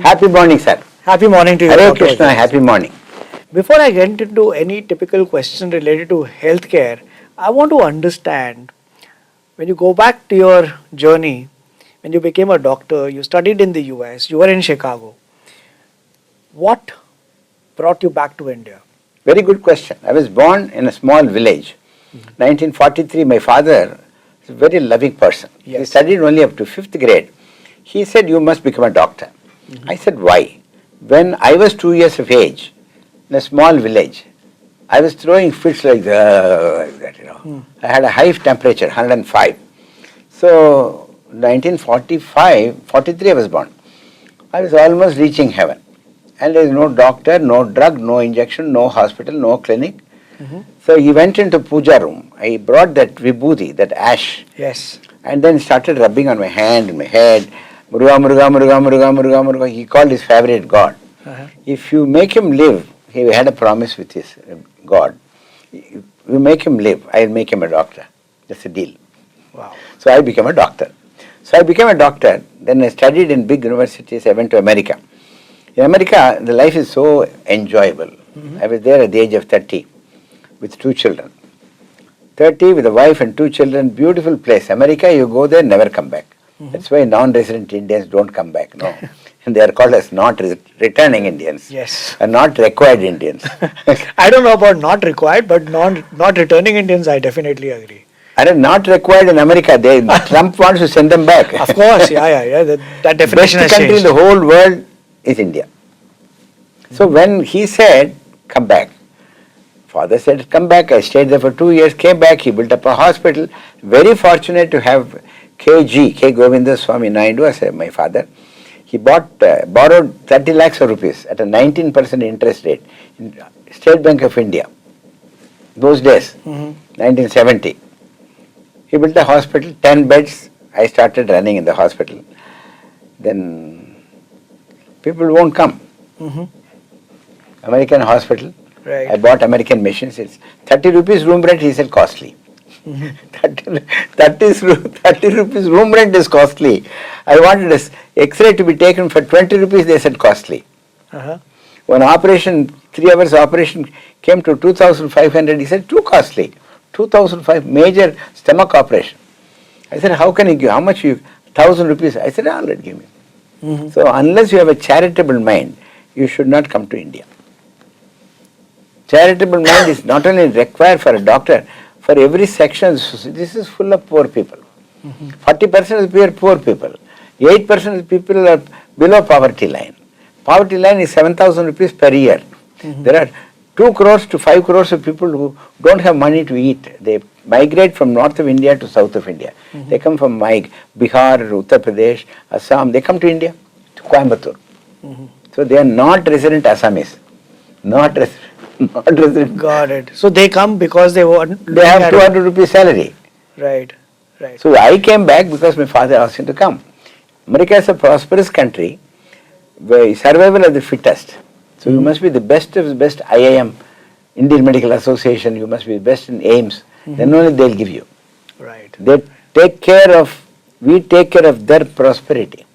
Happy morning, sir. Happy morning to you. Hare Dr. Krishna, Ajay. happy morning. Before I get into any typical question related to healthcare, I want to understand when you go back to your journey, when you became a doctor, you studied in the US, you were in Chicago. What brought you back to India? Very good question. I was born in a small village. 1943, my father is a very loving person. He Yes. studied only up to 5th grade. He said, you must become a doctor. I said, why? When I was 2 years of age, in a small village, I was throwing fits like that. I had a high temperature, 105. So, 43 I was born. I was almost reaching heaven. And there is no doctor, no drug, no injection, no hospital, no clinic. So he went into puja room. I brought that vibhuti, that ash, Yes. and then started rubbing on my hand and my head. Muruga, Muruga, Muruga, Muruga, Muruga, Muruga. He called his favorite god. If you make him live, he had a promise with his god. You make him live, I'll make him a doctor. That's a deal. Wow. So I became a doctor. So I became a doctor. Then I studied in big universities. I went to America. In America, the life is so enjoyable. I was there at the age of 30 with 2 children. 30 with a wife and 2 children, beautiful place. America, you go there, never come back. That's why non-resident Indians don't come back, no. And they are called as not returning Indians. Yes. And not required Indians. I don't know about not required, but not returning Indians, I definitely agree. And not required in America. Trump wants to send them back. Of course, yeah. That definition has Best country in changed. the whole world is India. So when he said, come back, father said, come back. I stayed there for 2 years, came back, he built up a hospital. Very fortunate to have K. Govindaswamy Naidu as my father. He borrowed 30 lakhs of rupees at a 19% interest rate in State Bank of India. Those days, 1970. He built a hospital, 10 beds. I started running in the hospital. Then people won't come. American hospital. Right. I bought American machines. It's 30 rupees room rent, he said costly. 30 rupees room rent is costly. I wanted an X-ray to be taken for 20 rupees, they said costly. One operation, 3 hours operation came to 2,500, he said too costly. 2,500, major stomach operation. I said, how can you give, how much you, 1,000 rupees? I said, all right, give me. So unless you have a charitable mind, you should not come to India. Charitable mind is not only required for a doctor, for every section, this is full of poor people. 40% of the people are poor people. 8% of the people are below poverty line. Poverty line is 7,000 rupees per year. There are 2 crores to 5 crores of people who don't have money to eat. They migrate from north of India to south of India. They come from Bihar, Uttar Pradesh, Assam. They come to India, to Coimbatore. So they are not resident Assamese. Not resident. Got it. So they come because they want. They have 200 rupees salary. Right. So I came back because my father asked him to come. America is a prosperous country where survival of the fittest. So you must be the best of the best IIM, Indian Medical Association, you must be the best in AIMS. Then only they'll give you. Right. We take care of their prosperity.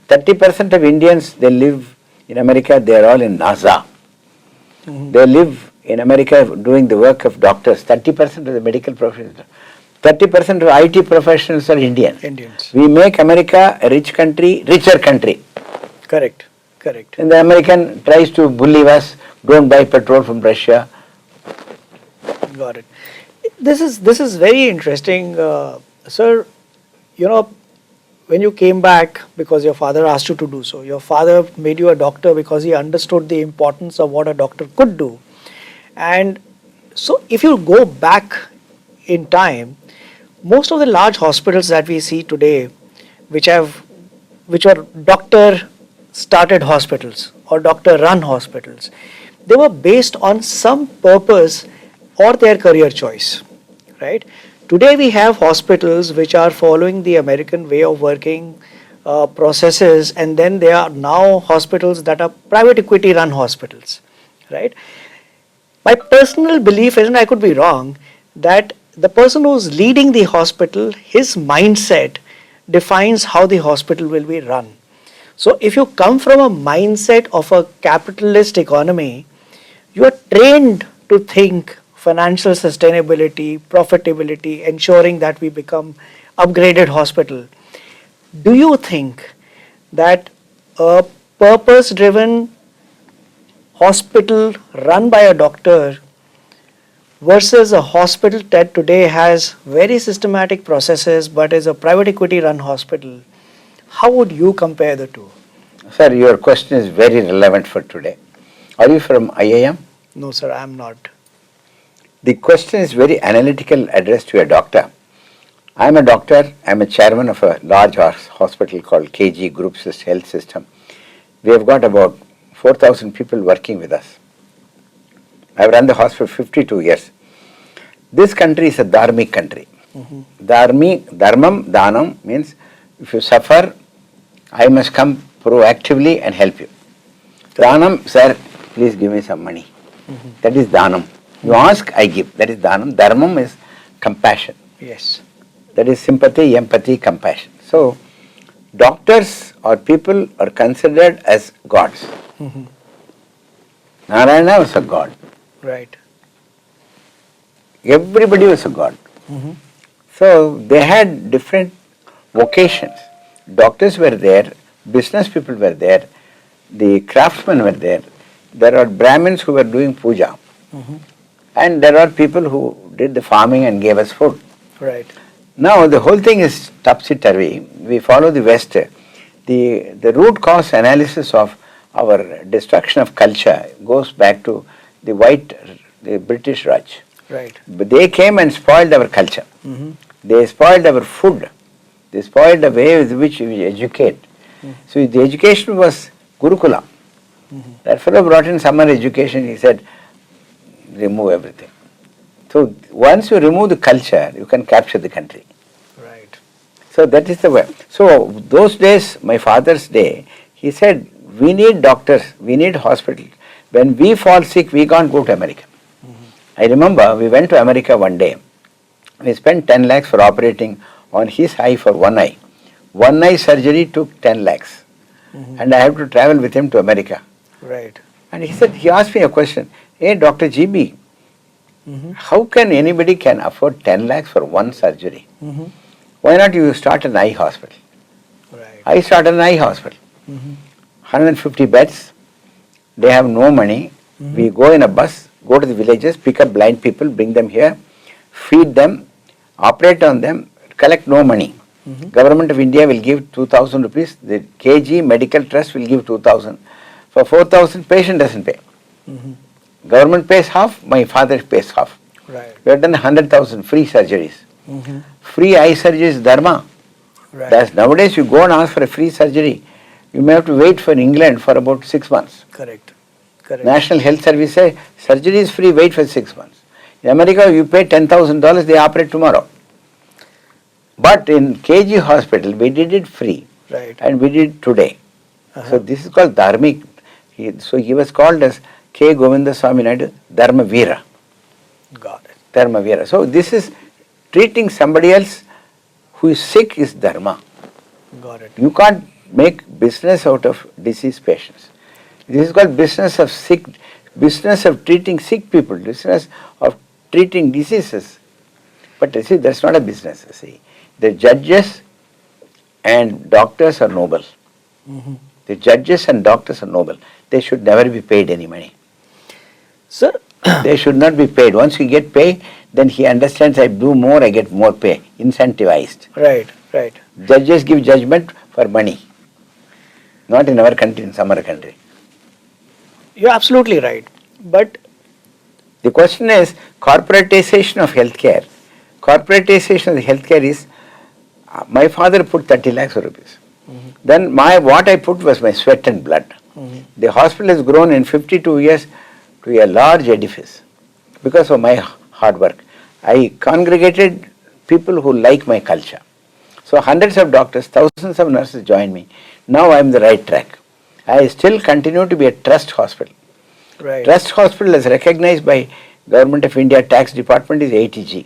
30% of Indians, they live in America, they are all in NASA. They live in America doing the work of doctors. 30% of the medical professionals. 30% of IT professionals are Indians. We make America a rich country, richer country. Correct. And the American tries to bully us, don't buy petrol from Russia. Got it. This is very interesting, sir. You know, when you came back because your father asked you to do so, your father made you a doctor because he understood the importance of what a doctor could do. And so if you go back in time, most of the large hospitals that we see today, which are doctor started hospitals or doctor run hospitals, they were based on some purpose or their career choice, right? Today we have hospitals which are following the American way of working processes, and then there are now hospitals that are private equity run hospitals, right? My personal belief is, and I could be wrong, that the person who's leading the hospital, his mindset defines how the hospital will be run. So if you come from a mindset of a capitalist economy, you are trained to think financial sustainability, profitability, ensuring that we become upgraded hospital. Do you think that a purpose-driven hospital run by a doctor versus a hospital that today has very systematic processes but is a private equity run hospital, how would you compare the two? Sir, your question is very relevant for today. Are you from IIM? No, sir, I am not. The question is very analytical, addressed to a doctor. I am a doctor. I am a chairman of a large hospital called KG Group Health System. We have got about 4,000 people working with us. I have run the hospital for 52 years. This country is a dharmic country. Dharmam, dhanam means if you suffer, I must come proactively and help you. Dhanam, sir, please give me some money. That is dhanam. You ask, I give. That is dhanam. Dharmam is compassion. Yes. That is sympathy, empathy, compassion. So, doctors or people are considered as gods. Narayana was a god. Right. Everybody was a god. So, they had different vocations. Doctors were there, business people were there, the craftsmen were there. There are Brahmins who were doing puja. And there are people who did the farming and gave us food. Right. Now the whole thing is topsy-turvy. We follow the West. The root cause analysis of our destruction of culture goes back to the British Raj. Right. But they came and spoiled our culture. They spoiled our food. They spoiled the way with which we educate. So the education was Gurukula. That fellow brought in summer education. He said, remove everything. So once you remove the culture, you can capture the country. Right. So that is the way. So those days, my father's day, he said, we need doctors, we need hospitals. When we fall sick, we can't go to America. I remember we went to America one day. We spent 10 lakhs for operating on his eye for one eye. One eye surgery took 10 lakhs. And I have to travel with him to America. Right. And he asked me a question, hey Dr. GB, how can anybody can afford 10 lakhs for one surgery? Why not you start an eye hospital? Right. I started an eye hospital. 150 beds, they have no money. We go in a bus, go to the villages, pick up blind people, bring them here, feed them, operate on them, collect no money. Government of India will give 2,000 rupees, the KG Medical Trust will give 2,000. For 4,000, patient doesn't pay. Government pays half, my father pays half. Right. We have done 100,000 free surgeries. Free eye surgery is Dharma. Right. That's nowadays you go and ask for a free surgery, you may have to wait for England for about 6 months. Correct. Correct. National Health Service say surgery is free, wait for 6 months. In America you pay $10,000, they operate tomorrow. But in KG hospital we did it free. Right. And we did it today. So this is called Dharmic. So he was called as K. Govindaswamy Dharma Veera. Got it. Dharma Veera. So this is treating somebody else who is sick is Dharma. Got it. You can't make business out of diseased patients. This is called business of treating sick people, business of treating diseases. But you see, that's not a business. You see, the judges and doctors are noble. The judges and doctors are noble. They should never be paid any money. Sir, They should not be paid. Once you get pay, then he understands I do more, I get more pay, incentivized. right, right. Judges give judgment for money. Not in our country, in some other country. You're absolutely right. But The question is corporatization of healthcare. Corporatization of the healthcare is, my father put 30 lakhs of rupees. Then what I put was my sweat and blood. The hospital has grown in 52 years to a large edifice because of my hard work. I congregated people who like my culture. So hundreds of doctors, thousands of nurses joined me. Now I am the right track. I still continue to be a trust hospital. right. Trust hospital is recognized by Government of India Tax Department is ATG.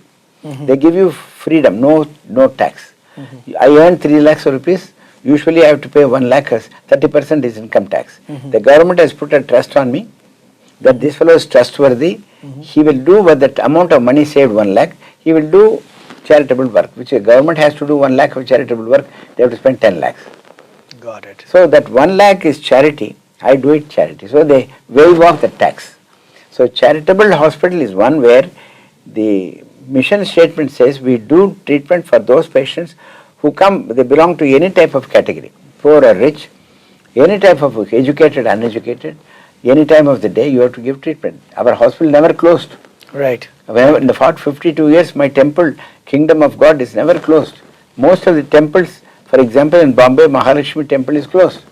They give you freedom, no tax. I earn 3 lakhs of rupees, Usually I have to pay 1 lakh, 30% is income tax. The government has put a trust on me that this fellow is trustworthy. He will do with that amount of money saved 1 lakh, he will do charitable work, which the government has to do 1 lakh of charitable work, they have to spend 10 lakhs. Got it. So that 1 lakh is charity, I do it charity. So they waive off the tax. So charitable hospital is one where the mission statement says we do treatment for those patients who come, they belong to any type of category, poor or rich, any type of educated, uneducated, any time of the day you have to give treatment. Our hospital never closed. Right. Whenever, in the 52 years, my temple, Kingdom of God, is never closed. Most of the temples, for example, in Bombay, Mahalakshmi temple is closed.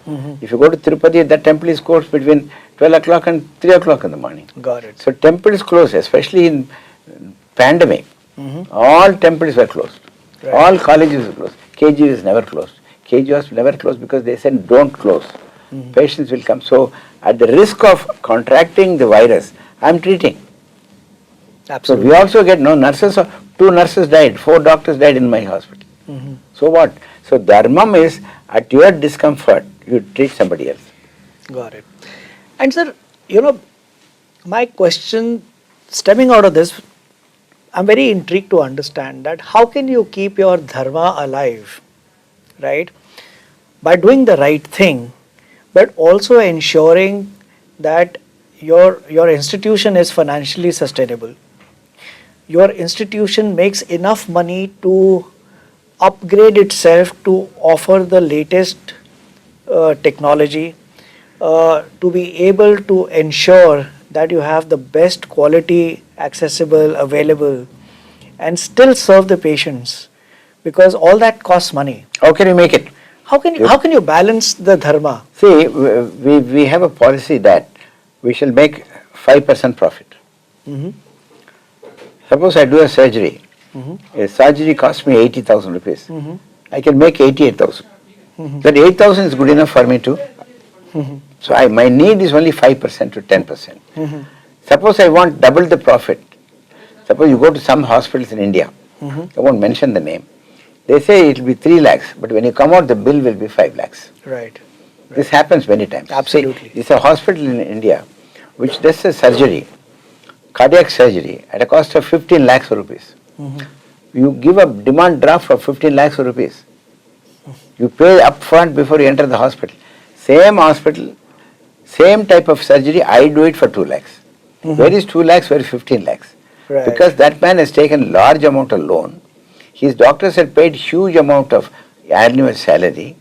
If you go to Tirupati, that temple is closed between 12 o'clock and 3 o'clock in the morning. Got it. So temples closed, especially in pandemic. All temples were closed. Right. All colleges were closed. KG is never closed. KG was never closed because they said don't close. Patients will come. So at the risk of contracting the virus, I am treating. Absolutely. So we also get nurses. 2 nurses died, 4 doctors died in my hospital. So what? So dharma is at your discomfort, you treat somebody else. Got it. And sir, my question stemming out of this, I'm very intrigued to understand that how can you keep your dharma alive, right? By doing the right thing, but also ensuring that your institution is financially sustainable. Your institution makes enough money to upgrade itself to offer the latest technology, to be able to ensure that you have the best quality accessible, available, and still serve the patients, because all that costs money. How can you make it? How can you balance the dharma? See, we have a policy that we shall make 5% profit. Suppose I do a surgery. A surgery costs me 80,000 rupees. I can make 88,000. That 8,000 is good enough for me too. So my need is only 5% to 10%. Suppose I want double the profit. Suppose you go to some hospitals in India. I won't mention the name. They say it will be 3 lakhs, but when you come out, the bill will be 5 lakhs. Right. This happens many times. Absolutely. See, it's a hospital in India which does a surgery, cardiac surgery, at a cost of 15 lakhs rupees. You give a demand draft of 15 lakhs rupees. You pay upfront before you enter the hospital. Same hospital, same type of surgery, I do it for 2 lakhs. Where is 2 lakhs, where is 15 lakhs? Right. Because that man has taken large amount of loan. His doctors had paid huge amount of annual salary.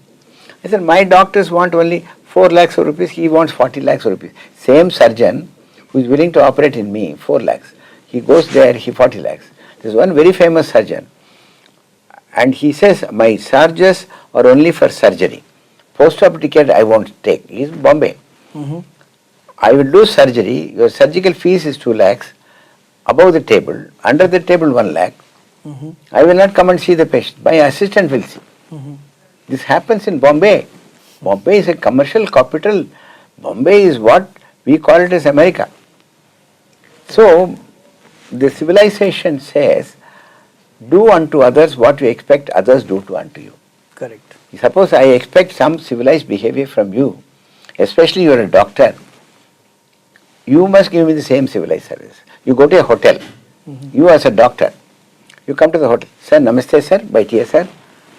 I said, my doctors want only 4 lakhs rupees, he wants 40 lakhs rupees. Same surgeon who is willing to operate in me, 4 lakhs. He goes there, he 40 lakhs. There's one very famous surgeon, and he says, my charges are only for surgery. Post-operative care I won't take. He's in Bombay. I will do surgery, your surgical fees is 2 lakhs, above the table, under the table 1 lakh. I will not come and see the patient. My assistant will see. This happens in Bombay. Bombay is a commercial capital. Bombay is what we call it as America. So, the civilization says, do unto others what you expect others do to unto you. Correct. Suppose I expect some civilized behavior from you, especially you are a doctor, you must give me the same civilized service. You go to a hotel, you as a doctor, you come to the hotel, sir, namaste sir, baithiye sir,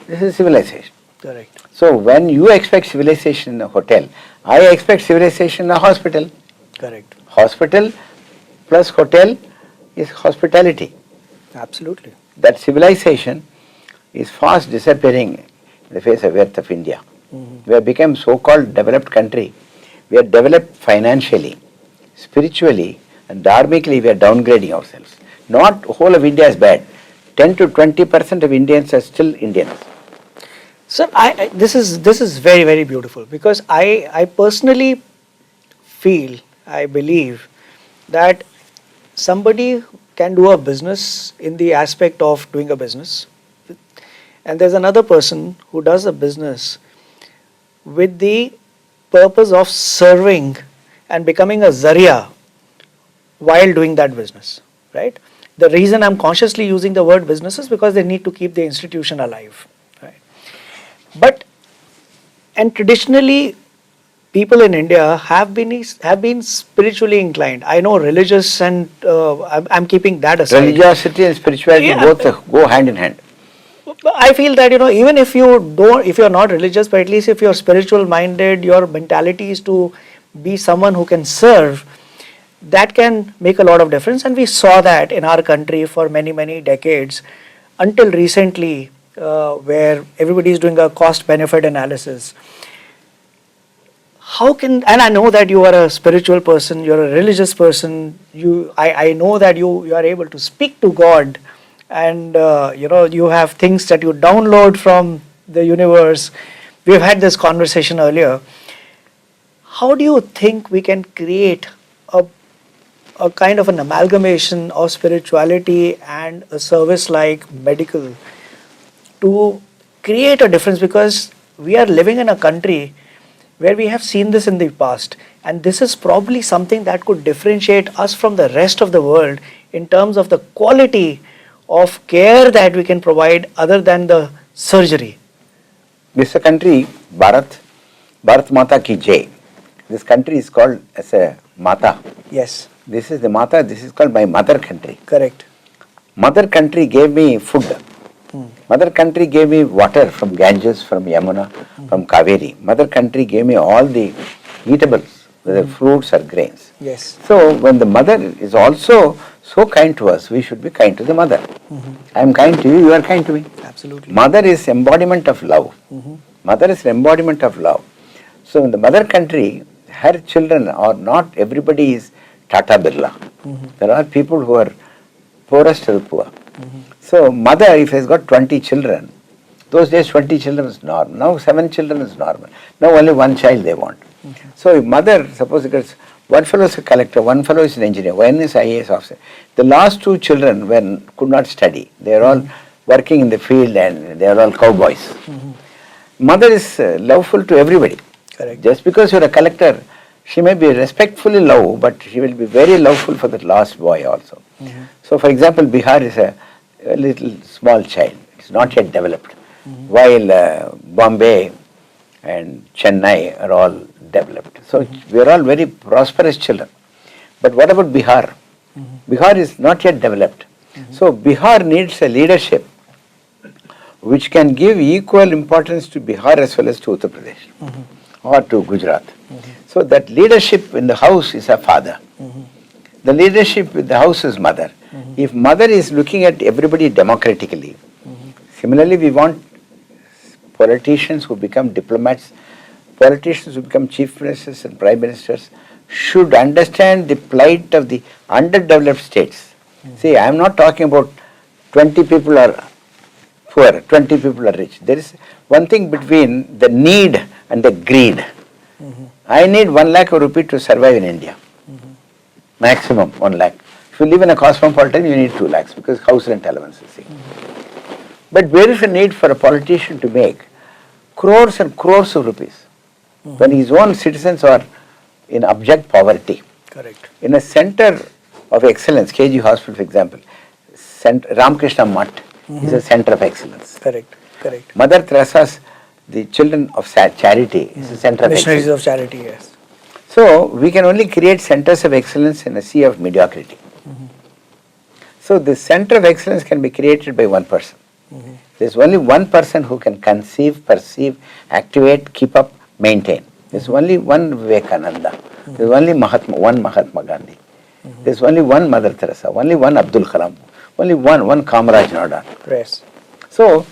this is civilization. Correct. So when you expect civilization in a hotel, I expect civilization in a hospital. Correct. Hospital plus hotel is hospitality. Absolutely. That civilization is fast disappearing in the face of earth of India. We have become so-called developed country. We are developed financially, spiritually, and dharmically we are downgrading ourselves. Not whole of India is bad. 10 to 20% of Indians are still Indians. Sir, this is very, very beautiful, because I personally feel, I believe that somebody can do a business in the aspect of doing a business, and there's another person who does a business with the purpose of serving and becoming a zariya while doing that business, right? The reason I'm consciously using the word business is because they need to keep the institution alive, right? But And traditionally, people in India have been spiritually inclined. I know religious and I'm keeping that aside. Religiosity and spirituality Yeah. both go hand in hand. I feel that even if you're not religious, but at least if you're spiritual minded, your mentality is to be someone who can serve. That can make a lot of difference, and we saw that in our country for many decades, until recently, where everybody is doing a cost benefit analysis. And I know that you are a spiritual person, you're a religious person, I know that you are able to speak to God, and you have things that you download from the universe. We've had this conversation earlier. How do you think we can create a kind of an amalgamation of spirituality and a service like medical to create a difference? Because we are living in a country where we have seen this in the past, and this is probably something that could differentiate us from the rest of the world in terms of the quality of care that we can provide other than the surgery. This is a country, Bharat Mata ki Jai. This country is called as a Mata. Yes. This is the Mata, this is called my mother country. Correct. Mother country gave me food. Mother country gave me water from Ganges, from Yamuna, from Kaveri. Mother country gave me all the eatables, whether fruits or grains. Yes. So when the mother is also so kind to us, we should be kind to the mother. I am kind to you, you are kind to me. Absolutely. Mother is embodiment of love. Mother is embodiment of love. So in the mother country, her children are not everybody is Tata Birla. There are people who are poorest of the poor. So mother, if has got 20 children, those days 20 children is normal. Now 7 children is normal. Now only one child they want. So if mother, suppose it is one fellow is a collector, one fellow is an engineer, one is IAS officer. The last 2 children could not study. They are all working in the field and they are all cowboys. Mother is loveful to everybody. Correct. Just because you are a collector, she may be respectfully love, but she will be very loveful for that last boy also. So for example, Bihar is a little small child. It's not yet developed. While Bombay and Chennai are all developed. So we are all very prosperous children. But what about Bihar? Bihar is not yet developed. So Bihar needs a leadership which can give equal importance to Bihar as well as to Uttar Pradesh or to Gujarat. So that leadership in the house is a father. The leadership in the house is mother. If mother is looking at everybody democratically, similarly we want politicians who become diplomats, politicians who become chief ministers and prime ministers should understand the plight of the underdeveloped states. See, I am not talking about 20 people are poor, 20 people are rich. There is one thing between the need and the greed. I need 1 lakh rupee to survive in India. Maximum 1 lakh. If you live in a cosmopolitan, you need 2 lakhs because house rent allowance is. But where is the need for a politician to make crores and crores of rupees when his own citizens are in abject poverty? Correct. In a center of excellence, KG Hospital for example, Ramakrishna Mutt is a center of excellence. Correct. Correct. Mother Teresa's, the children of charity is a center of Missionaries excellence. of charity, yes. So we can only create centers of excellence in a sea of mediocrity. So the center of excellence can be created by one person. There is only one person who can conceive, perceive, activate, keep up, maintain. There is only one Vivekananda. There is only one Mahatma Gandhi. There is only one Mother Teresa, only one Abdul Kalam, only one Kamaraj Nadan. Yes. So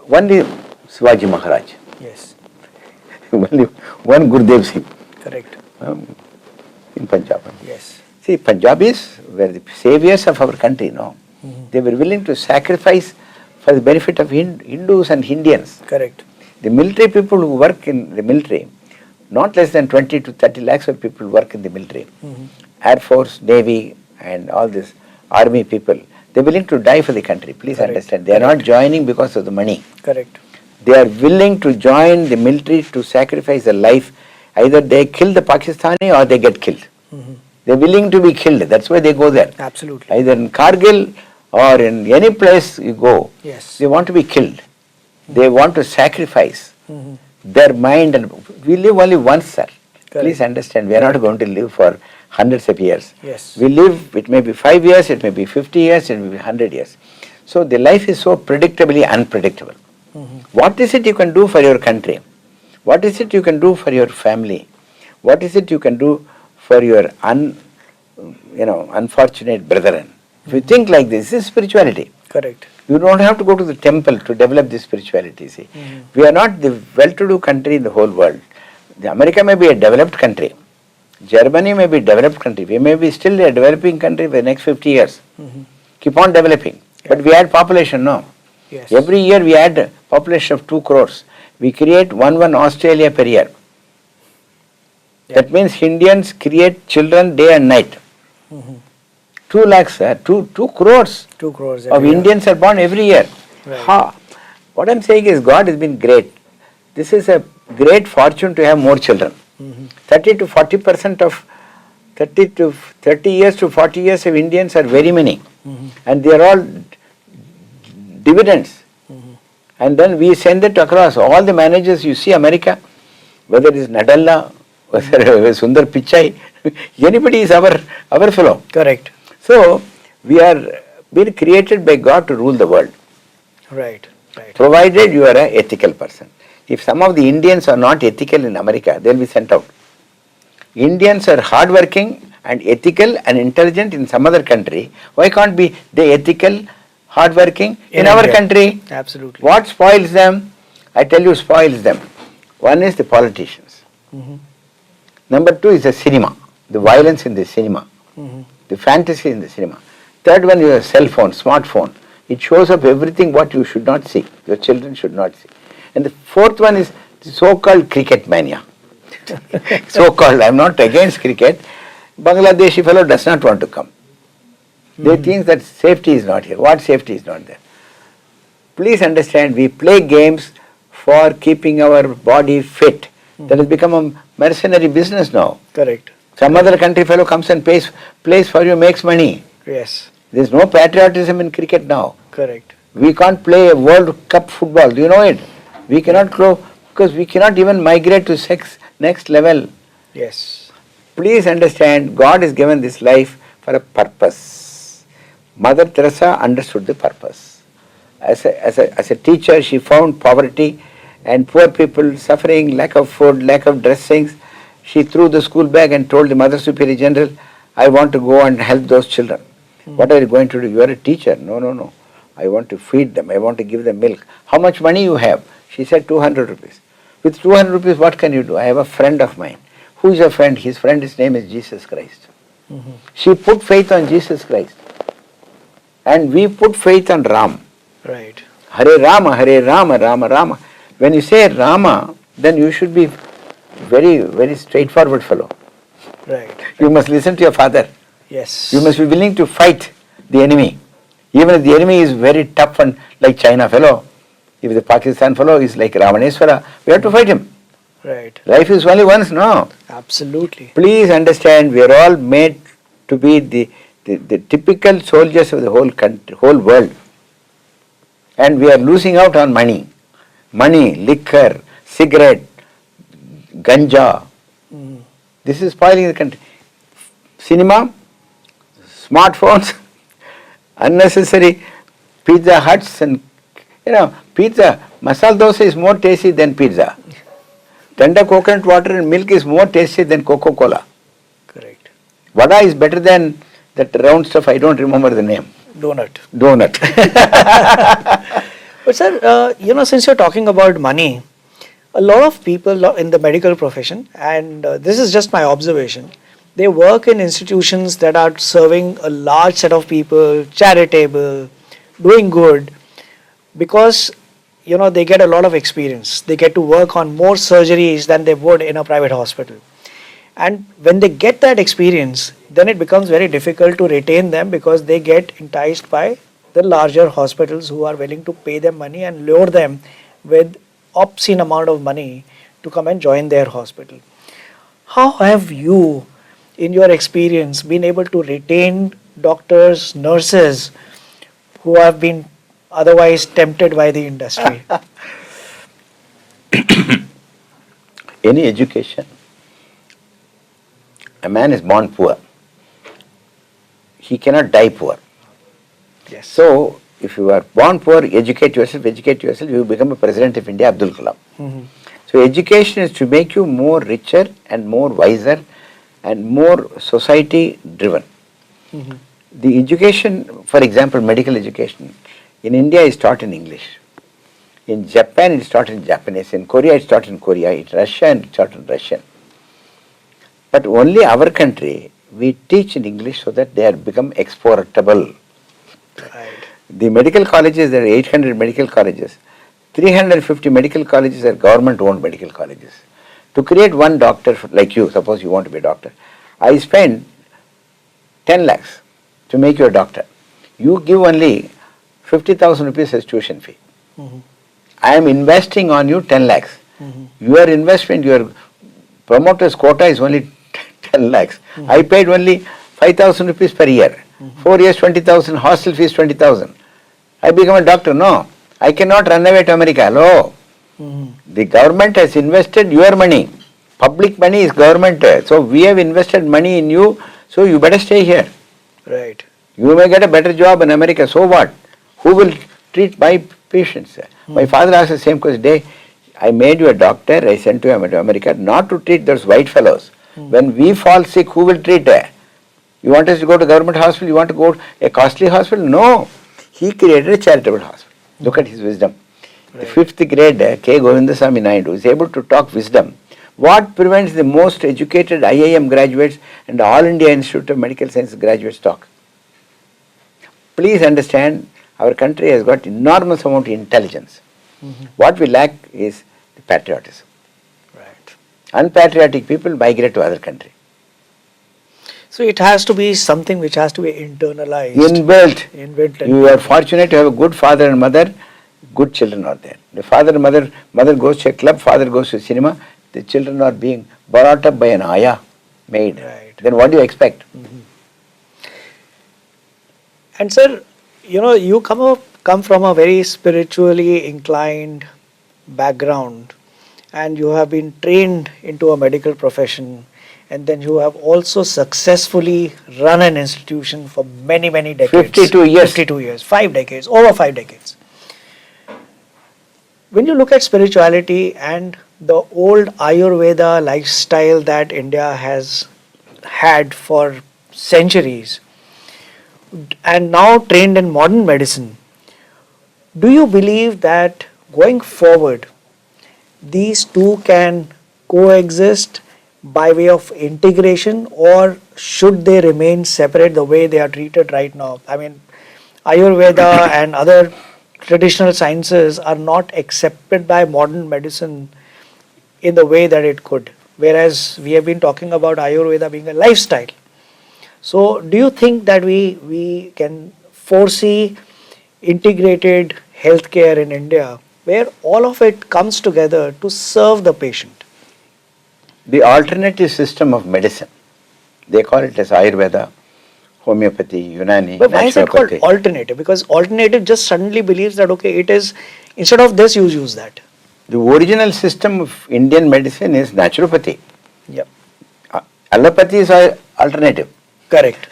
only Shivaji Maharaj. Yes. Only one Gurudev Singh. Correct. In Punjab. Yes. See, Punjabis were the saviors of our country, no? They were willing to sacrifice for the benefit of Hindus and Indians. Correct. The military people who work in the military, not less than 20 to 30 lakhs of people work in the military. Air Force, Navy and all this army people, they are willing to die for the country. Please understand, they are not joining because of the money. Correct. They are willing to join the military to sacrifice their life. Either they kill the Pakistani or they get killed. They are willing to be killed. That's why they go there. Absolutely. Either in Kargil or in any place you go, Yes. they want to be killed. They want to sacrifice their mind, and we live only once, sir. Correct. Please understand, we are not going to live for hundreds of years. Yes. We live, it may be 5 years, it may be 50 years, it may be 100 years. So the life is so predictably unpredictable. What is it you can do for your country? What is it you can do for your family? What is it you can do for your unfortunate brethren? If you think like this is spirituality. Correct. You don't have to go to the temple to develop this spirituality. See, we are not the well-to-do country in the whole world. The America may be a developed country. Germany may be a developed country. We may be still a developing country for the next 50 years. Keep on developing. But we add population, no. Yes. Every year we add a population of 2 crores. We create one Australia per year. That means Indians create children day and night. 2 lakhs, 2 crores 2 crores of Indians are born every year. Right. What I am saying is God has been great. This is a great fortune to have more children. 30 to 40% of 30 years to 40 years of Indians are very many. And they are all dividends. And then we send it across. All the managers, you see America, whether it is Nadalla, whether Sundar Pichai, anybody is our fellow. Correct. So, we are being created by God to rule the world. Right. Provided you are an ethical person. If some of the Indians are not ethical in America, they will be sent out. Indians are hardworking and ethical and intelligent in some other country. Why can't be they ethical, hardworking in our country? Absolutely. What spoils them? I tell you, spoils them. One is the politicians. Number 2 is the cinema, the violence in the cinema, the fantasy in the cinema. Third one is a cell phone, smartphone. It shows up everything what you should not see, your children should not see. And the fourth one is the so-called cricket mania. So-called, I am not against cricket. Bangladeshi fellow does not want to come. They think that safety is not here. What safety is not there? Please understand, we play games for keeping our body fit. That has become a mercenary business now. Correct. Some other country fellow comes and plays for you, makes money. Yes. There is no patriotism in cricket now. Correct. We can't play a World Cup football. Do you know it? We cannot go because we cannot even migrate to next level. Yes. Please understand, God has given this life for a purpose. Mother Teresa understood the purpose. As a teacher, she found poverty and poor people suffering, lack of food, lack of dressings. She threw the school bag and told the Mother Superior General, I want to go and help those children. What are you going to do? You are a teacher. No. I want to feed them. I want to give them milk. How much money you have? She said 200 rupees. With 200 rupees, what can you do? I have a friend of mine. Who is your friend? His friend's name is Jesus Christ. She put faith on Jesus Christ. And we put faith on Ram. Right. Hare Rama, Rama Rama. When you say Rama, then you should be very, very straightforward fellow. Right. You must listen to your father. Yes. You must be willing to fight the enemy. Even if the enemy is very tough and like China fellow, if the Pakistan fellow is like Ravaneswara, we have to fight him. Right. Life is only once, no. Absolutely. Please understand, we are all made to be the typical soldiers of the whole country, whole world. And we are losing out on money. Money, liquor, cigarette, ganja. This is spoiling the country. Cinema, smartphones, unnecessary pizza huts and pizza, masala dosa is more tasty than pizza. Tender coconut water and milk is more tasty than Coca-Cola. Correct. Vada is better than that round stuff, I don't remember the name. Donut. But sir, since you're talking about money, a lot of people in the medical profession, and this is just my observation, they work in institutions that are serving a large set of people, charitable, doing good, because they get a lot of experience. They get to work on more surgeries than they would in a private hospital. And when they get that experience, then it becomes very difficult to retain them because they get enticed by the larger hospitals who are willing to pay them money and lure them with obscene amount of money to come and join their hospital. How have you, in your experience, been able to retain doctors, nurses who have been otherwise tempted by the industry? any education, a man is born poor. He cannot die poor. Yes. So, if you are born poor, educate yourself, you become a president of India, Abdul Kalam. So, education is to make you more richer and more wiser and more society driven. The education, for example, medical education, in India is taught in English. In Japan it is taught in Japanese, in Korea it is taught in Korea, in Russia it is taught in Russian. But only our country, we teach in English so that they are become exportable. Right. The medical colleges, there are 800 medical colleges. 350 medical colleges are government owned medical colleges. To create one doctor like you, suppose you want to be a doctor, I spend 10 lakhs to make you a doctor. You give only 50,000 rupees as tuition fee. I am investing on you 10 lakhs. Your investment, your promoter's quota is only 10 lakhs. I paid only 5,000 rupees per year. 4 years 20,000, hostel fees 20,000. I become a doctor. No, I cannot run away to America. Hello. The government has invested your money. Public money is government. So we have invested money in you. So you better stay here. Right. You may get a better job in America. So what? Who will treat my patients? My father asked the same question. I made you a doctor. I sent you to America not to treat those white fellows. When we fall sick, who will treat? You want us to go to government hospital? You want to go to a costly hospital? No. He created a charitable hospital. Look at his wisdom. Right. The 5th grade, K. Govindaswamy Naidu is able to talk wisdom. What prevents the most educated IIM graduates and All India Institute of Medical Sciences graduates talk? Please understand, our country has got enormous amount of intelligence. What we lack is the patriotism. Right. Unpatriotic people migrate to other country. So it has to be something which has to be internalized. Inbuilt. You are fortunate to have a good father and mother, good children are there. The father and mother goes to a club, father goes to cinema, the children are being brought up by an ayah, maid. Right. Then what do you expect? And sir, you come from a very spiritually inclined background, and you have been trained into a medical profession, and then you have also successfully run an institution for many, many decades. 52 years. 52 years, 5 decades, over 5 decades. When you look at spirituality and the old Ayurveda lifestyle that India has had for centuries, and now trained in modern medicine, do you believe that going forward these two can coexist by way of integration, or should they remain separate the way they are treated right now? I mean, Ayurveda and other traditional sciences are not accepted by modern medicine in the way that it could, whereas we have been talking about Ayurveda being a lifestyle. So do you think that we can foresee integrated healthcare in India where all of it comes together to serve the patient? The alternative system of medicine, they call it as Ayurveda, homeopathy, Unani, but why is it called naturopathy. alternative? Because alternative just suddenly believes that okay, it is, instead of this you use that. The original system of Indian medicine is naturopathy. Yep. Allopathy is alternative. Correct.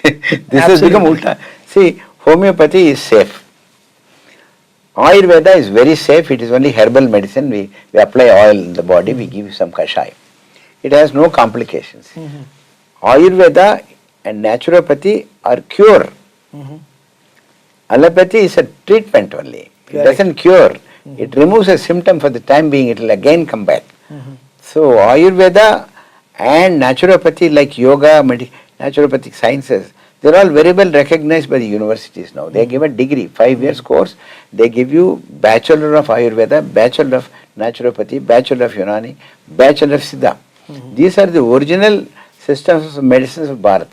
This has become ulta. See, homeopathy is safe. Ayurveda is very safe. It is only herbal medicine. We apply oil in the body. We give you some kashai. It has no complications. Ayurveda and naturopathy are cure. Allopathy is a treatment only. It doesn't cure. It removes a symptom for the time being. It will again come back. So Ayurveda and naturopathy, like yoga, naturopathic sciences, they are all very well recognized by the universities now. They give a degree, 5 years course. They give you Bachelor of Ayurveda, Bachelor of Naturopathy, Bachelor of Unani, Bachelor of Siddha. These are the original systems of medicines of Bharat.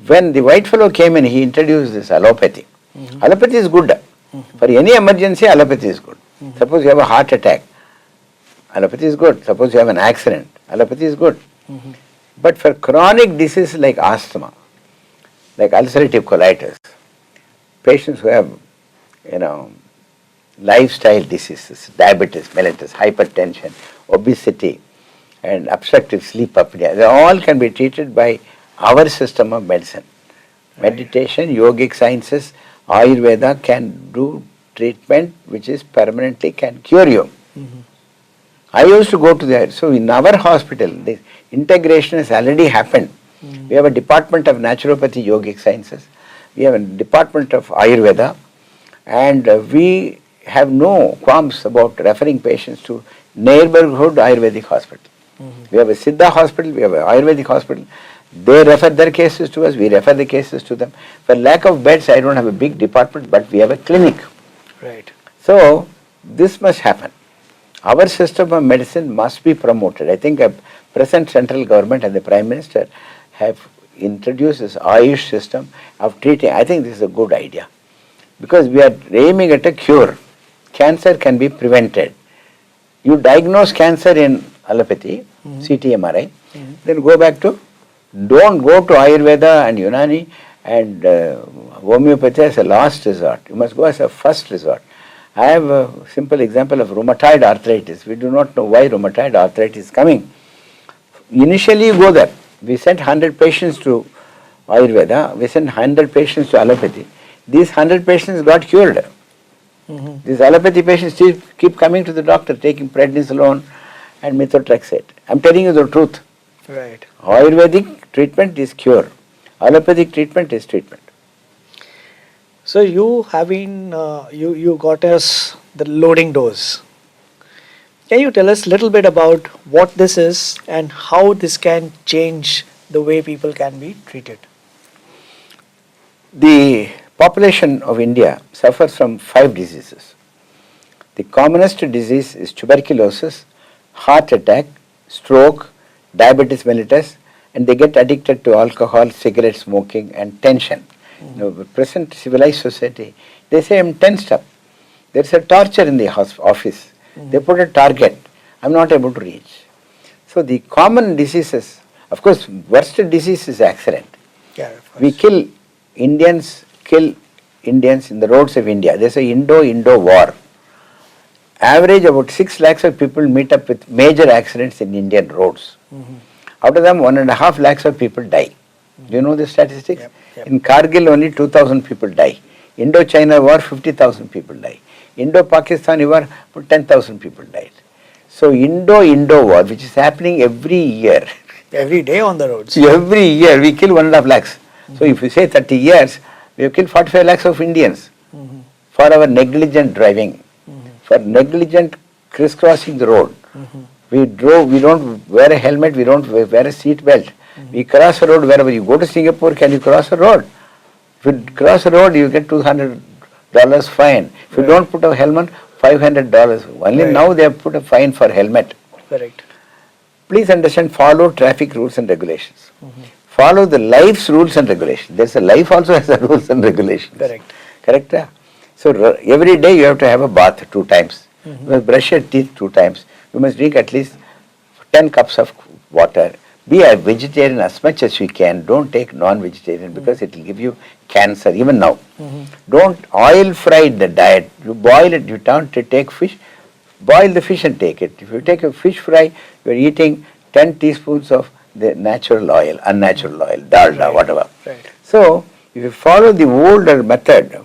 When the white fellow came in, he introduced this allopathy. Allopathy is good. For any emergency, allopathy is good. Suppose you have a heart attack, allopathy is good. Suppose you have an accident, allopathy is good. But for chronic diseases like asthma, like ulcerative colitis, patients who have, lifestyle diseases, diabetes, mellitus, hypertension, obesity, and obstructive sleep apnea. They all can be treated by our system of medicine. Meditation, yogic sciences, Ayurveda can do treatment which is permanently can cure you. I used to go to there. So in our hospital, the integration has already happened. We have a department of naturopathy, yogic sciences. We have a department of Ayurveda, and we have no qualms about referring patients to neighborhood Ayurvedic hospital. We have a Siddha hospital, we have an Ayurvedic hospital. They refer their cases to us, we refer the cases to them. For lack of beds, I don't have a big department, but we have a clinic. Right. So this must happen. Our system of medicine must be promoted. I think the present central government and the Prime Minister have introduced this Ayush system of treating. I think this is a good idea because we are aiming at a cure. Cancer can be prevented. You diagnose cancer in allopathy, CT, MRI, then go back to, don't go to Ayurveda and Unani and homeopathy as a last resort. You must go as a first resort. I have a simple example of rheumatoid arthritis. We do not know why rheumatoid arthritis is coming. Initially you go there. We sent 100 patients to Ayurveda, we sent 100 patients to allopathy. These 100 patients got cured. These allopathy patients still keep coming to the doctor, taking prednisolone and methotrexate. I am telling you the truth. Right. Ayurvedic treatment is cure. Allopathic treatment is treatment. So you having you got us the loading dose. Can you tell us a little bit about what this is and how this can change the way people can be treated? The population of India suffers from 5 diseases. The commonest disease is tuberculosis, heart attack, stroke, diabetes mellitus, and they get addicted to alcohol, cigarette smoking, and tension. The present civilized society, they say I'm tensed up. There's a torture in the office. They put a target. I'm not able to reach. So the common diseases, of course, worst disease is accident. Yeah, of course. We kill Indians in the roads of India. There's a Indo war. Average about 6 lakhs of people meet up with major accidents in Indian roads. Out of them, 1.5 lakhs of people die. Do you know the statistics? Yep. In Kargil, only 2,000 people die. Indo-China war, 50,000 people die. Indo-Pakistani war, 10,000 people died. So Indo war, which is happening every year. Every day on the roads. Every year we kill 1.5 lakhs. So if you say 30 years, we have killed 45 lakhs of Indians for our negligent driving, for negligent crisscrossing the road. We don't wear a helmet, we don't wear a seat belt. We cross a road wherever you go to Singapore, can you cross a road? If you cross a road, you get $200 fine. If you don't put a helmet, $500. Only now they have put a fine for helmet. Correct. Please understand, follow traffic rules and regulations. Follow the life's rules and regulations. There's a life also has a rules and regulations. Correct. Correct? Yeah? So every day you have to have a bath 2 times. You must brush your teeth 2 times. You must drink at least 10 cups of water. Be a vegetarian as much as you can. Don't take non-vegetarian because it will give you cancer even now. Don't oil fry the diet. You boil it, you don't take fish. Boil the fish and take it. If you take a fish fry, you are eating 10 teaspoons of the natural oil, unnatural oil, dalda, whatever. Right. So, if you follow the older method,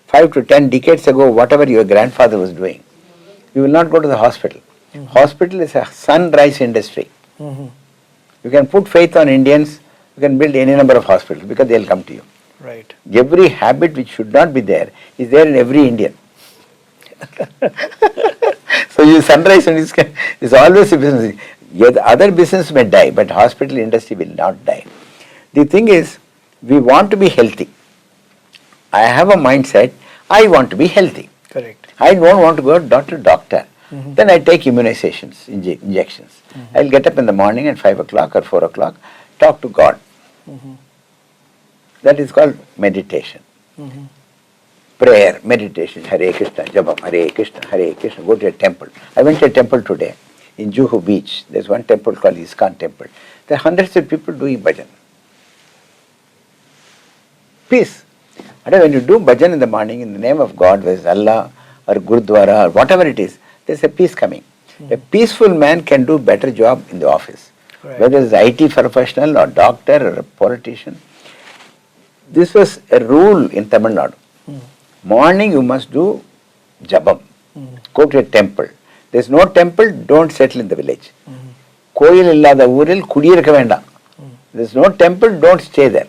5 to 10 decades ago, whatever your grandfather was doing, you will not go to the hospital. Hospital is a sunrise industry. You can put faith on Indians, you can build any number of hospitals because they will come to you. Right. Every habit which should not be there is there in every Indian. So you sunrise and it's always a business. Yeah, the other business may die, but hospital industry will not die. The thing is, we want to be healthy. I have a mindset, I want to be healthy. Correct. I don't want to go doctor. Then I take immunizations, injections. I'll get up in the morning at 5 o'clock or 4 o'clock, talk to God. That is called meditation. Prayer, meditation, Hare Krishna, Jabam, Hare Krishna, go to a temple. I went to a temple today in Juhu Beach. There's one temple called ISKCON temple. There are hundreds of people doing bhajan. Peace. And when you do bhajan in the morning in the name of God, there's Allah, or Gurudwara or whatever it is, there's a peace coming. A peaceful man can do better job in the office. Right. Whether it's IT professional or doctor or a politician. This was a rule in Tamil Nadu. Morning you must do jabam. Go to a temple. There's no temple, don't settle in the village. Koyil illada uril kudiyirukka vendam. There's no temple, don't stay there.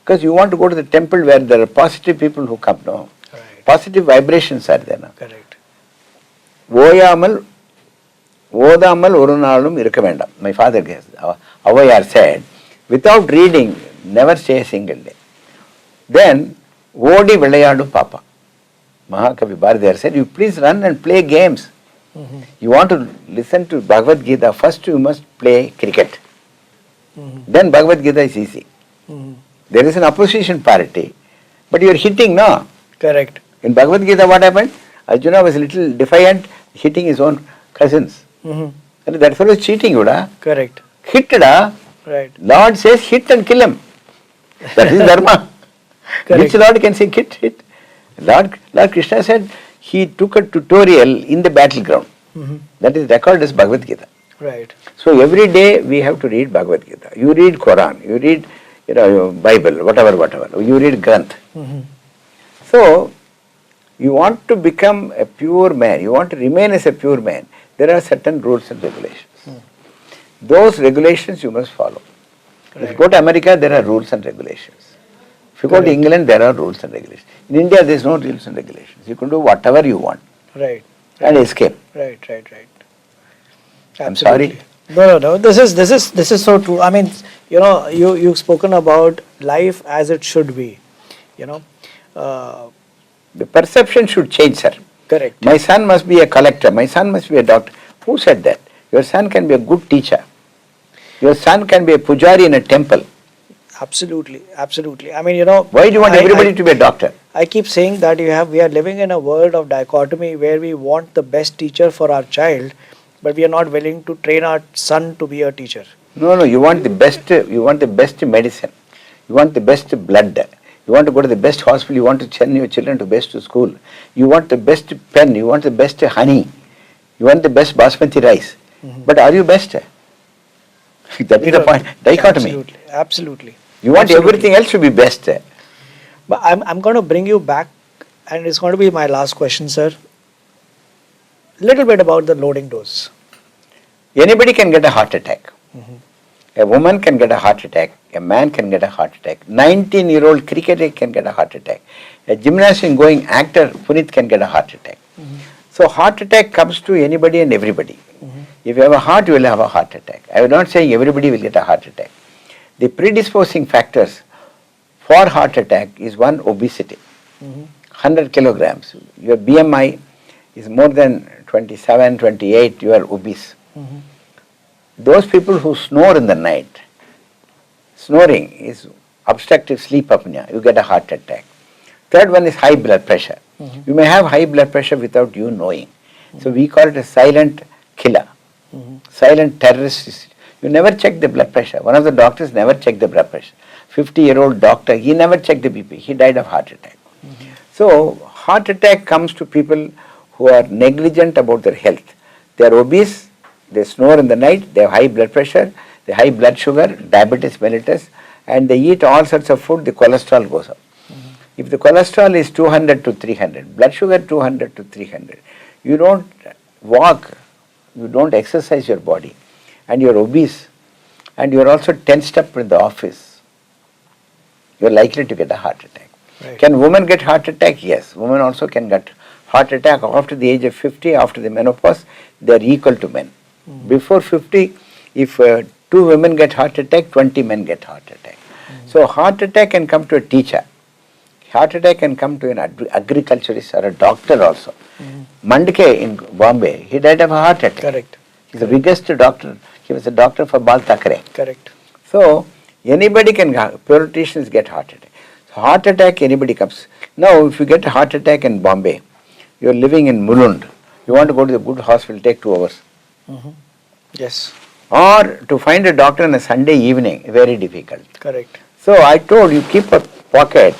Because you want to go to the temple where there are positive people who come. No. Right. Positive vibrations are there now. Correct. ஓதாமல் ஒரு நாளும் இருக்க வேண்டாம். My father, Avayar said, without reading, never stay a single day. Then, ஓடி விளையாடு பாப்பா. Mahakavi Bharadiyar said, you please run and play games. You want to listen to Bhagavad Gita, first you must play cricket. Then Bhagavad Gita is easy. There is an opposition party, but you are hitting, no? Correct. In Bhagavad Gita, what happened? Arjuna was a little defiant, hitting his own cousins. And that fellow is cheating, Correct. Hit, Right. Lord says hit and kill him. That is Dharma. Which Lord can say hit? Lord Krishna said he took a tutorial in the battleground. That is recorded as Bhagavad Gita. Right. So every day we have to read Bhagavad Gita. You read Quran, you read Bible, whatever. You read Granth. So you want to become a pure man, you want to remain as a pure man, there are certain rules and regulations. Those regulations you must follow. Right. If you go to America, there are rules and regulations. If you go to England, there are rules and regulations. In India, there is no rules and regulations. You can do whatever you want. Right. And escape. Right. Absolutely. I'm sorry. No. This is so true. I mean, you've spoken about life as it should be. The perception should change, sir. Correct. My son must be a collector. My son must be a doctor. Who said that? Your son can be a good teacher. Your son can be a pujari in a temple. Absolutely. I mean, Why do you want everybody to be a doctor? I keep saying that we are living in a world of dichotomy where we want the best teacher for our child, but we are not willing to train our son to be a teacher. No, you want the best medicine. You want the best blood. You want to go to the best hospital, you want to send your children to best school. You want the best pen, you want the best honey. You want the best basmati rice. But are you best? That is the point. Dichotomy. Absolutely. You want everything else to be best. But I'm going to bring you back, and it's going to be my last question, sir. Little bit about the loading dose. Anybody can get a heart attack. A woman can get a heart attack. A man can get a heart attack. 19-year-old cricketer can get a heart attack. A gymnasium going actor, Punit, can get a heart attack. So heart attack comes to anybody and everybody. If you have a heart, you will have a heart attack. I am not saying everybody will get a heart attack. The predisposing factors for heart attack is one, obesity. 100 kilograms. Your BMI is more than 27, 28, you are obese. Those people who snore in the night, snoring is obstructive sleep apnea, you get a heart attack. Third one is high blood pressure. You may have high blood pressure without you knowing. So we call it a silent killer, silent terrorist. You never check the blood pressure. One of the doctors never checked the blood pressure. 50-year-old doctor, he never checked the BP. He died of heart attack. So heart attack comes to people who are negligent about their health. They are obese, they snore in the night, they have high blood pressure, they have high blood sugar, diabetes mellitus, and they eat all sorts of food, the cholesterol goes up. If the cholesterol is 200 to 300, blood sugar 200 to 300, you don't walk, you don't exercise your body, and you are obese, and you are also tensed up in the office, you are likely to get a heart attack. Right. Can women get heart attack? Yes, women also can get heart attack after the age of 50, after the menopause, they are equal to men. Before 50, if 2 women get heart attack, 20 men get heart attack. So heart attack can come to a teacher. Heart attack can come to an agriculturist or a doctor also. Mandke in Bombay, he died of a heart attack. Correct. He's the biggest doctor. He was a doctor for Bal Thackeray. Correct. So anybody can, politicians get heart attack. So heart attack, anybody comes. Now if you get a heart attack in Bombay, you are living in Mulund, you want to go to the good hospital, take 2 hours. Yes. Or to find a doctor on a Sunday evening, very difficult. Correct. So I told you, keep a pocket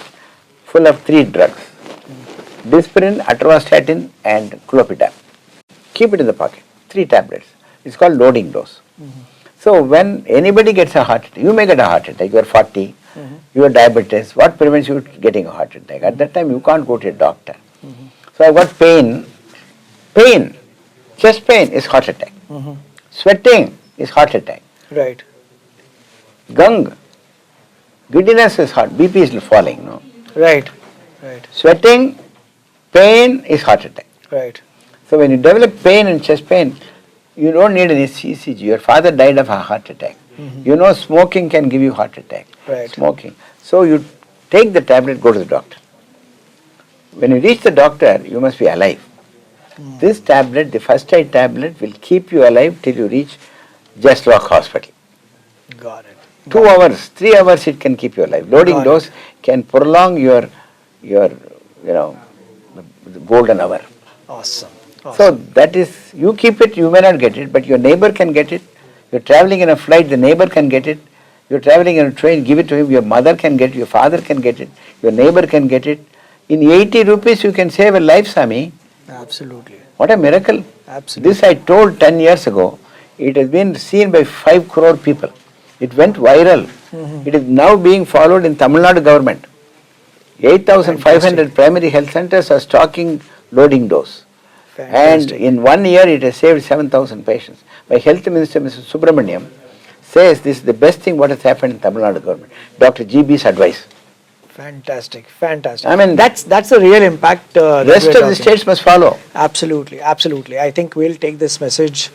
full of 3 drugs. Dispirin, atorvastatin and clopidogrel. Keep it in the pocket, 3 tablets. It's called loading dose. So when anybody gets a heart attack, you may get a heart attack, you are 40, you are diabetes, what prevents you getting a heart attack? At that time you can't go to a doctor. So I've got pain, chest pain is heart attack, sweating is heart attack, Right. gung, giddiness is heart, BP is falling, no? Right. Right. Sweating, pain is heart attack. Right. So when you develop pain and chest pain, you don't need an ECG. Your father died of a heart attack. You know smoking can give you heart attack. Right. Smoking. So you take the tablet, go to the doctor. When you reach the doctor, you must be alive. This tablet, the first aid tablet, will keep you alive till you reach Just Walk Hospital. Got it. 2 hours, 3 hours it can keep you alive. Loading Got it. dose can prolong your the golden hour. Awesome. So that is, you keep it, you may not get it, but your neighbor can get it. You're traveling in a flight, the neighbor can get it. You're traveling in a train, give it to him, your mother can get it, your father can get it, your neighbor can get it. In 80 rupees you can save a life, Swami. Absolutely. What a miracle. Absolutely. This I told 10 years ago. It has been seen by 5 crore people. It went viral. It is now being followed in Tamil Nadu government. 8,500 primary health centers are stocking loading dose. And Fantastic. in 1 year it has saved 7,000 patients. My health minister, Mr. Subramaniam, says this is the best thing what has happened in Tamil Nadu government. Dr. GB's advice. Fantastic. Fantastic. I mean, that's the real impact. That Rest we're of the talking. states must follow. Absolutely. Absolutely. I think we'll take this message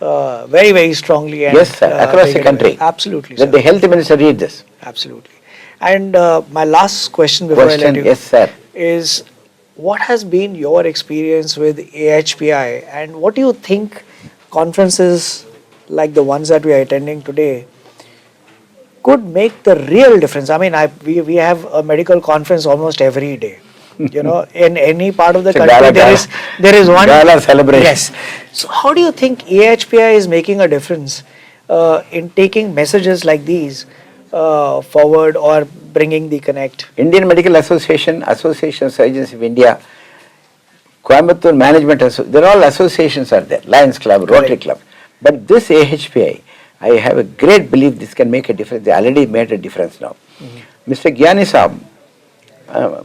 very, very strongly. And, Yes, sir, across take the it away. country. Absolutely, Let sir. the health minister read this. Absolutely. And my last question before I let you Yes, sir. is, what has been your experience with AHPI, and what do you think conferences like the ones that we are attending today could make the real difference? I mean, we have a medical conference almost every day. You know, in any part of the It's a country, gala, there is one gala celebration. Yes. So, how do you think AHPI is making a difference in taking messages like these forward or bringing the connect? Indian Medical Association, Association of Surgeons of India, Coimbatore Management, they're all associations are there, Lions Club, Rotary Club. But this AHPI, I have a great belief this can make a difference. They already made a difference now. Mr. Gyani Saab,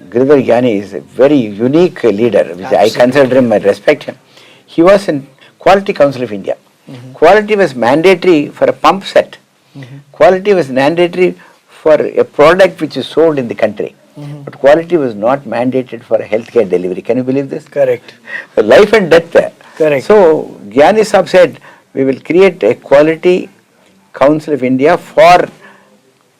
Giridhar Gyani is a very unique leader, which I consider him, I respect him. He was in Quality Council of India. Quality was mandatory for a pump set. Quality was mandatory for a product which is sold in the country. But quality was not mandated for a healthcare delivery. Can you believe this? Correct. Life and death there. Correct. So Gyani Saab said, we will create a Quality Council of India for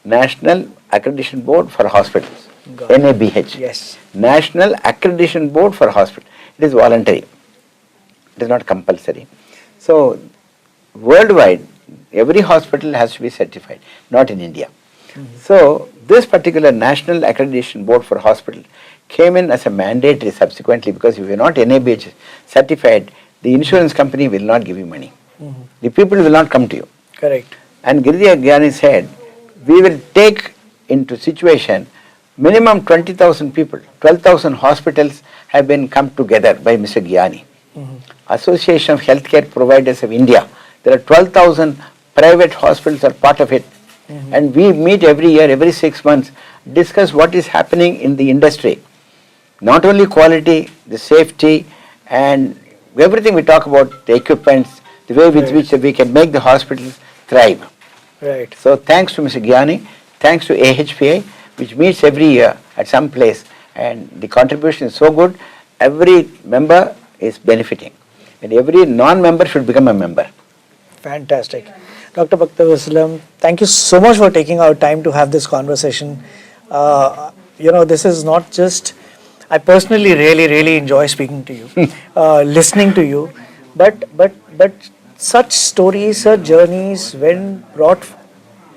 National Accreditation Board for Hospitals. Got it. NABH. Yes. National Accreditation Board for Hospital. It is voluntary. It is not compulsory. So worldwide, every hospital has to be certified, not in India. So this particular National Accreditation Board for Hospital came in as a mandatory subsequently, because if you are not NABH certified, the insurance company will not give you money. The people will not come to you. Correct. And Giridhar Gyani said, we will take into situation minimum 20,000 people, 12,000 hospitals have been come together by Mr. Gyani. Association of Healthcare Providers of India, there are 12,000 private hospitals are part of it. And we meet every year, every 6 months, discuss what is happening in the industry. Not only quality, the safety and everything we talk about, the equipments, the way with which we can make the hospitals thrive. Right. So thanks to Mr. Gyani, thanks to AHPI, which meets every year at some place, and the contribution is so good, every member is benefiting. And every non-member should become a member. Fantastic. Dr. Bakthavathsalaman, thank you so much for taking our time to have this conversation. This is not just, I personally really enjoy speaking to you, listening to you, but such stories, such journeys, when brought,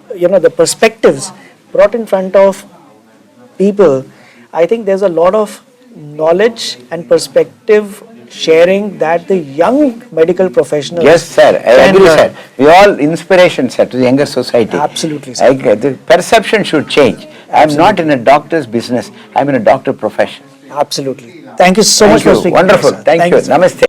the perspectives brought in front of people, I think there's a lot of knowledge and perspective sharing that the young medical professionals. Yes, sir. I agree, sir. We all inspiration, sir, to the younger society. Absolutely, sir. The perception should change. I am not in a doctor's business. I am in a doctor profession. Absolutely. Thank you so much for speaking. Wonderful. Sir. Thank you. Sir. Namaste.